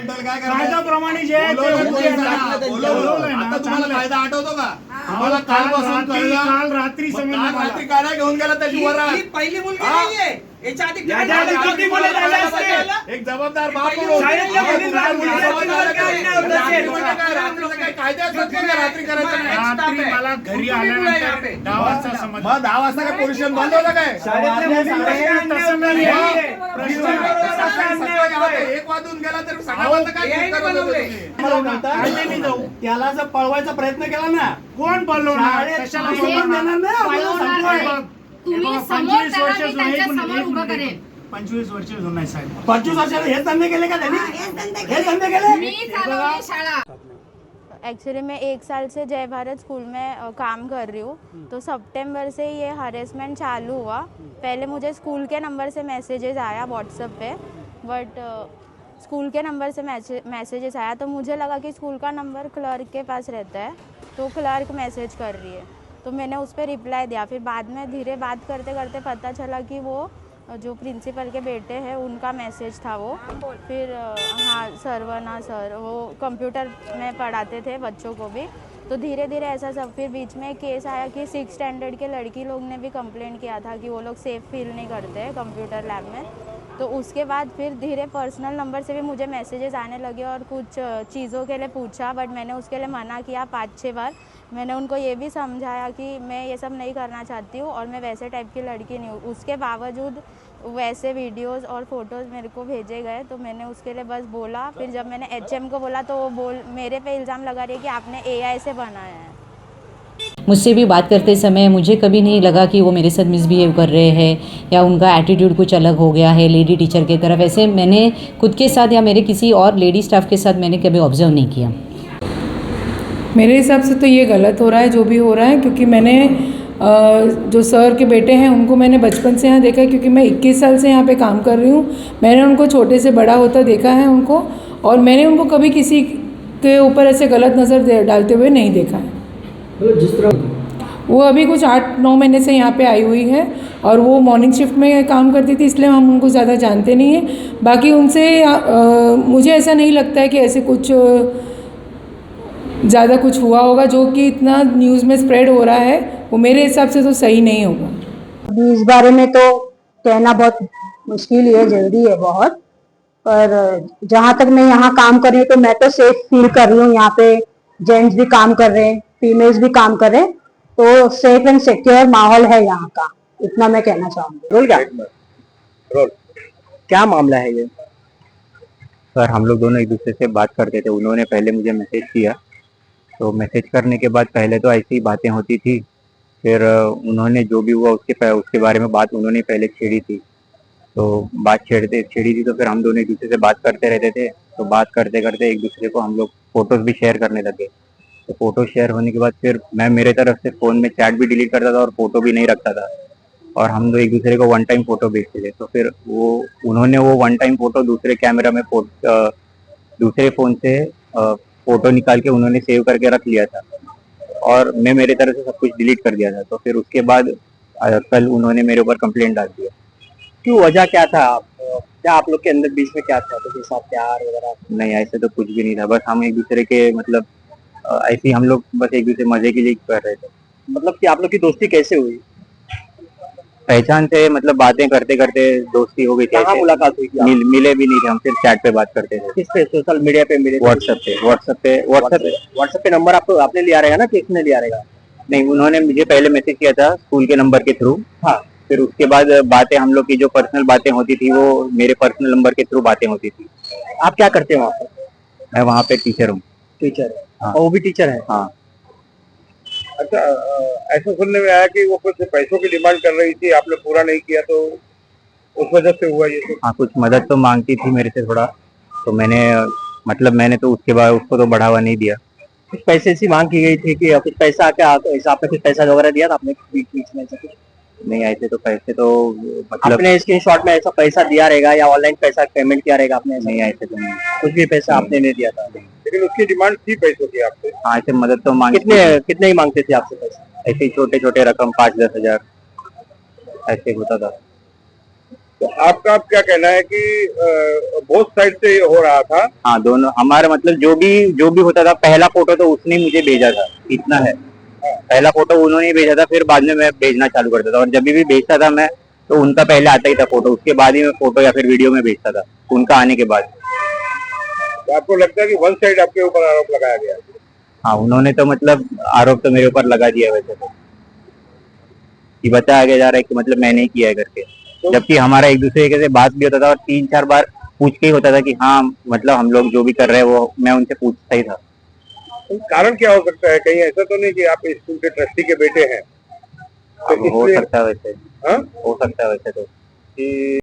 कायद्याप्रमाणे जे आहे ते आता तुम्हाला कायदा आठवतो का? आम्हाला कालपासून काल रात्री रात्री कायदा घेऊन गेला त्याची वरात. पहिली मुलगी नाहीये, याच्या आधी किती मुलं झाले असते? एक जबाबदार बाप म्हणून रात्री करायचं नाही. रात्री मला घरी आल्यानंतर 10 वाजता समजलं. मग 10 वाजता काय पोलीस स्टेशन बंद होतं काय? तसं नाही आहे. एक वाजून गेला तर सकाळपर्यंत काय करत होते तुम्ही? त्याला जर पळवायचा प्रयत्न केला ना, कोण बोलवणार? कशाला बोलवणार? तुम्ही समोर त्याला मी त्यांच्या समोर उभं करेन. 25 वर्ष जुना आहे साहेब. 25 वर्षाला हेच धंदे केले का त्यांनी? हे धंदे केले? मी चालवली शाळा. एक्चुअली मैं 1 साल से जय भारत स्कूल में काम कर रही हूँ। तो सितंबर से ये हरेसमेंट चालू हुआ। पहले मुझे स्कूल के नंबर से मैसेजेस आया व्हाट्सएप पे, बट स्कूल के नंबर से मैसेजेस आया तो मुझे लगा कि स्कूल का नंबर क्लर्क के पास रहता है, तो क्लर्क मैसेज कर रही है, तो मैंने उस पर रिप्लाई दिया। फिर बाद में धीरे बात करते करते पता चला कि वो जो प्रिंसिपल के बेटे हैं उनका मैसेज था वो। फिर हाँ सरवना सर वो कंप्यूटर में पढ़ाते थे बच्चों को भी, तो धीरे धीरे ऐसा सब। फिर बीच में केस आया कि 6th स्टैंडर्ड के लड़की लोग ने भी कंप्लेंट किया था कि वो लोग सेफ़ फील नहीं करते कंप्यूटर लैब में। तो उसके बाद फिर धीरे पर्सनल नंबर से भी मुझे मैसेजेस आने लगे और कुछ चीज़ों के लिए पूछा, बट मैंने उसके लिए मना किया 5-6 बार। मैंने उनको ये भी समझाया कि मैं ये सब नहीं करना चाहती हूँ और मैं वैसे टाइप की लड़की नहीं हूँ। उसके बावजूद वैसे वीडियोस और फोटोज़ मेरे को भेजे गए, तो मैंने उसके लिए बस बोला। फिर जब मैंने HM को बोला तो वो मेरे पे इल्ज़ाम लगा रही है कि आपने AI से बनाया है। मुझसे भी बात करते समय मुझे कभी नहीं लगा कि वो मेरे साथ मिसबिहेव कर रहे हैं या उनका एटीट्यूड कुछ अलग हो गया है लेडी टीचर की तरफ। ऐसे मैंने खुद के साथ या मेरे किसी और लेडी स्टाफ के साथ मैंने कभी ऑब्जर्व नहीं किया। मेरे हिसाब से तो ये गलत हो रहा है जो भी हो रहा है, क्योंकि मैंने जो सर के बेटे हैं उनको मैंने बचपन से यहाँ देखा है, क्योंकि मैं 21 साल से यहाँ पे काम कर रही हूँ। मैंने उनको छोटे से बड़ा होता देखा है उनको, और मैंने उनको कभी किसी के ऊपर ऐसे गलत नज़र डालते हुए नहीं देखा है। जिस तरह वो अभी कुछ 8-9 महीने से यहाँ पे आई हुई है और वो मॉर्निंग शिफ्ट में काम करती थी, इसलिए हम उनको ज़्यादा जानते नहीं हैं। बाकी उनसे मुझे ऐसा नहीं लगता है कि ऐसे कुछ ज़्यादा कुछ हुआ होगा। जो कि इतना न्यूज़ में स्प्रेड हो रहा है वो मेरे हिसाब से तो सही नहीं होगा। अभी इस बारे में तो कहना बहुत मुश्किल है, जल्दी है बहुत, पर जहाँ तक मैं यहाँ काम कर रही हूँ तो मैं तो सेफ फील कर रही हूँ। यहाँ पे जेंट्स भी काम कर रहे हैं, फीमेल्स भी काम कर रहे हैं, तो सेफ एंड सिक्योर माहौल है यहाँ का, इतना मैं कहना चाहूँगी। रोल क्या मामला है ये? सर हम लोग दोनों एक दूसरे से बात करते थे। उन्होंने पहले मुझे मैसेज किया, तो मैसेज करने के बाद पहले तो ऐसी ही बातें होती थी। फिर उन्होंने जो भी हुआ उसके बारे में बात उन्होंने पहले छेड़ी थी, तो बात छेड़ी थी तो फिर हम दोनों एक दूसरे से बात करते रहते थे। तो बात करते करते एक दूसरे को हम लोग फ़ोटोज़ भी शेयर करने लगे। तो फ़ोटो शेयर होने के बाद फिर मैं मेरे तरफ से फ़ोन में चैट भी डिलीट करता था और फ़ोटो भी नहीं रखता था, और हम लोग एक दूसरे को 1 टाइम फ़ोटो भेजते थे। तो फिर उन्होंने वो 1 टाइम फ़ोटो दूसरे कैमरा में दूसरे फ़ोन से फ़ोटो निकाल के उन्होंने सेव करके रख लिया था, और मैं मेरे तरफ से सब कुछ डिलीट कर दिया था। तो फिर उसके बाद कल उन्होंने मेरे ऊपर कंप्लेंट डाल दिया। क्यों, वजह क्या था? क्या आप लोग के अंदर बीच में क्या था? तो के साथ प्यार वगैरह? नहीं, ऐसे तो कुछ भी नहीं था। बस हम एक दूसरे के मतलब ऐसे ही हम लोग बस एक दूसरे मजे के लिए कर रहे थे। मतलब कि आप लोग की दोस्ती कैसे हुई? पहचान से, मतलब बातें करते करते दोस्ती हो गई थी। कहाँ मुलाकात हुई थी? मिले भी नहीं थे, हम सिर्फ चैट पे बात करते थे। किस पे? सोशल मीडिया पे मिले? व्हाट्सएप पे नंबर आपने लिया रहेगा ना, किसने लिया रहेगा? नहीं, उन्होंने मुझे पहले मैसेज किया था स्कूल के नंबर के थ्रू। हाँ, फिर उसके बाद बातें हम लोग की जो पर्सनल बातें होती थी वो मेरे पर्सनल नंबर के थ्रू बातें होती थी। आप क्या करते हैं वहाँ पर? मैं वहाँ पे टीचर हूँ। टीचर है? हाँ। और वो भी टीचर है? हाँ। अच्छा, ऐसा सुनने में आया कि वो कुछ पैसों की डिमांड कर रही थी, आपने पूरा नहीं किया, तो उस वजह से हुआ ये? हाँ, कुछ मदद तो मांगती थी मेरे से थोड़ा, तो मैंने तो उसके बाद उसको तो बढ़ावा नहीं दिया। कुछ पैसे से मांग की गई थी कि कुछ पैसा, क्या आपने कुछ पैसा वगैरह दिया था आपने बीच में? ऐसा कुछ नहीं, ऐसे तो पैसे तो मतलब आपने स्क्रीनशॉट में ऐसा पैसा दिया रहेगा या ऑनलाइन पैसा पेमेंट किया रहेगा आपने? नहीं, ऐसे तो नहीं, कुछ भी पैसा आपने नहीं दिया था। लेकिन उसकी डिमांड थी पैसों की आपसे? हाँ, ऐसे मदद तो मांग। कितने ही मांगते थे आपसे पैसा? ऐसे छोटे छोटे रकम 5-10 हज़ार ऐसे होता था। तो आपका अब क्या कहना है कि बोथ साइड से ये हो रहा था? हाँ, दोनों हमारा मतलब जो भी होता था, पहला फोटो तो उसने मुझे भेजा था, इतना है। पहला फोटो उन्होंने भेजा था, फिर बाद में मैं भेजना चालू करता था, और जब भी भेजता था मैं तो उनका पहले आता ही था फोटो, उसके बाद ही मैं फोटो या फिर वीडियो में भेजता था उनका आने के बाद। तो आपको लगता है कि वन साइड आपके ऊपर आरोप लगाया गया? हाँ, उन्होंने तो मतलब आरोप तो मेरे ऊपर लगा दिया वैसे तो, कि बताया आगे जा रहा है कि मतलब मैंने ही किया है करके, जबकि हमारा एक दूसरे के से बात भी होता था और 3-4 बार पूछ के ही होता था कि हाँ मतलब हम लोग जो भी कर रहे हैं वो मैं उनसे पूछता ही था। तो कारण क्या हो सकता है? कहीं ऐसा तो नहीं कि आप स्कूल के ट्रस्टी के बेटे हैं? हो सकता है वैसे, हाँ? हो सकता है वैसे तो। कि